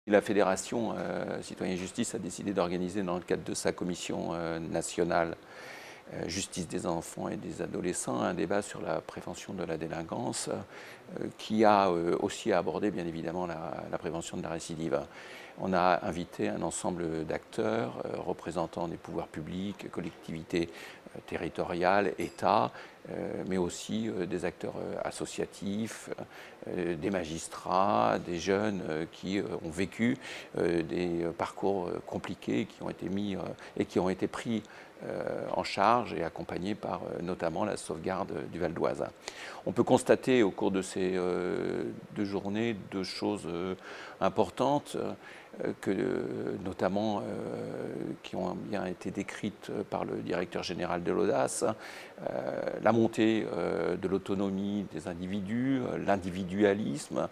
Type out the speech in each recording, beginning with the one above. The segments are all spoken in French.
La Fédération Citoyen et Justice a décidé d'organiser dans le cadre de sa commission nationale justice des enfants et des adolescents un débat sur la prévention de la délinquance qui a aussi abordé bien évidemment la prévention de la récidive. On a invité un ensemble d'acteurs représentant des pouvoirs publics, collectivités territoriales, États, mais aussi des acteurs associatifs, des magistrats, des jeunes qui ont vécu des parcours compliqués qui ont été mis et qui ont été pris en charge et accompagnés par notamment la sauvegarde du Val d'Oise. On peut constater au cours de ces 2 journées 2 choses importantes notamment qui ont bien été décrites par le directeur général de l'Audace, la montée de l'autonomie des individus, l'individualisme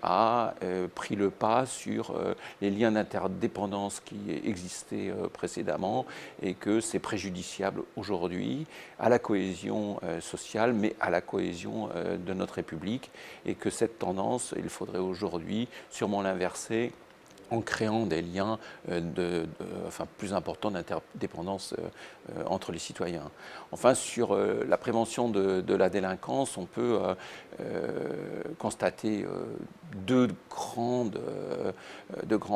a pris le pas sur les liens d'interdépendance qui existaient précédemment et que c'est préjudiciable aujourd'hui à la cohésion sociale mais à la cohésion de notre République et que cette tendance, il faudrait aujourd'hui sûrement l'inverser en créant des liens plus importants d'interdépendance entre les citoyens. Enfin, sur la prévention de la délinquance, on peut constater deux grands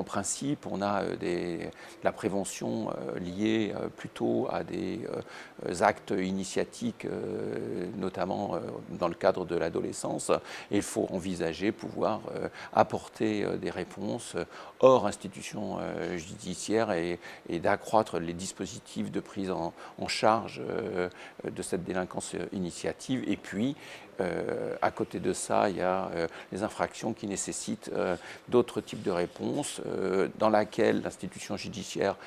principes. On a la prévention liée plutôt à des actes initiatiques, notamment dans le cadre de l'adolescence. Et il faut envisager pouvoir apporter des réponses hors institution judiciaire et d'accroître les dispositifs de prise en charge de cette délinquance initiative. Et puis, à côté de ça, il y a les infractions qui nécessitent d'autres types de réponses dans laquelle l'institution judiciaire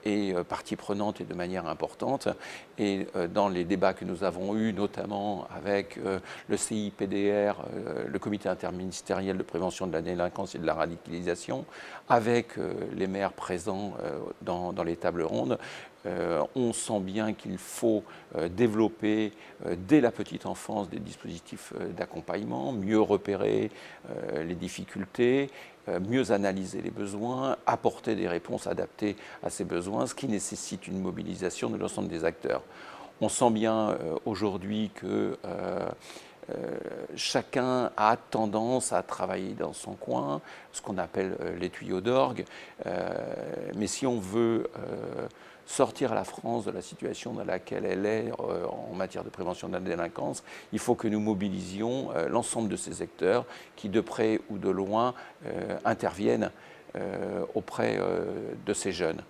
est partie prenante et de manière importante. Et dans les débats que nous avons eus, notamment avec le CIPDR, le comité interministériel de prévention de la délinquance et de la radicalisation, avec les maires présents dans les tables rondes, on sent bien qu'il faut développer dès la petite enfance des dispositifs d'accompagnement, mieux repérer les difficultés, mieux analyser les besoins, apporter des réponses adaptées à ces besoins, ce qui nécessite une mobilisation de l'ensemble des acteurs. On sent bien aujourd'hui que chacun a tendance à travailler dans son coin, ce qu'on appelle les tuyaux d'orgue, mais si on veut sortir la France de la situation dans laquelle elle est en matière de prévention de la délinquance, il faut que nous mobilisions l'ensemble de ces acteurs qui, de près ou de loin, interviennent auprès de ces jeunes.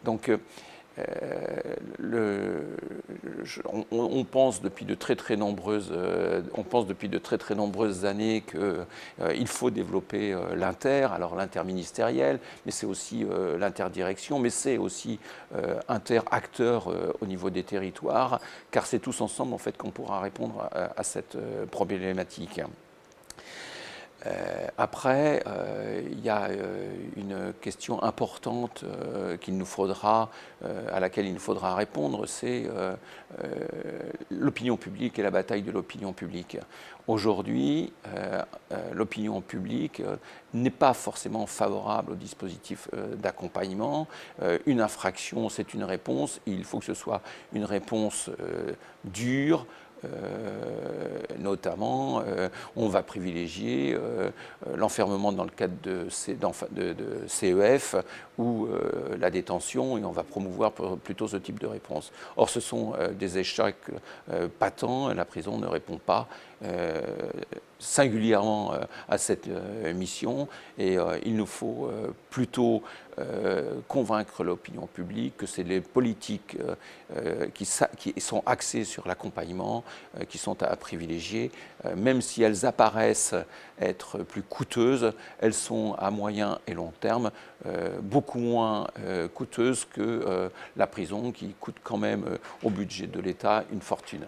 Donc, on pense depuis de très nombreuses années qu'il faut développer alors l'interministériel, mais c'est aussi l'interdirection, mais c'est aussi interacteurs au niveau des territoires, car c'est tous ensemble en fait qu'on pourra répondre à cette problématique. Après, il y a une question importante à laquelle il nous faudra répondre, c'est l'opinion publique et la bataille de l'opinion publique. Aujourd'hui, l'opinion publique n'est pas forcément favorable au dispositif d'accompagnement. Une infraction, c'est une réponse, il faut que ce soit une réponse dure. Notamment, on va privilégier l'enfermement dans le cadre de CEF ou la détention, et on va promouvoir plutôt ce type de réponse. Or, ce sont des échecs patents, la prison ne répond pas singulièrement à cette mission, et il nous faut plutôt convaincre l'opinion publique que c'est les politiques qui sont axées sur l'accompagnement qui sont à privilégier. Même si elles apparaissent être plus coûteuses, elles sont à moyen et long terme beaucoup moins coûteuses que la prison qui coûte quand même au budget de l'État une fortune.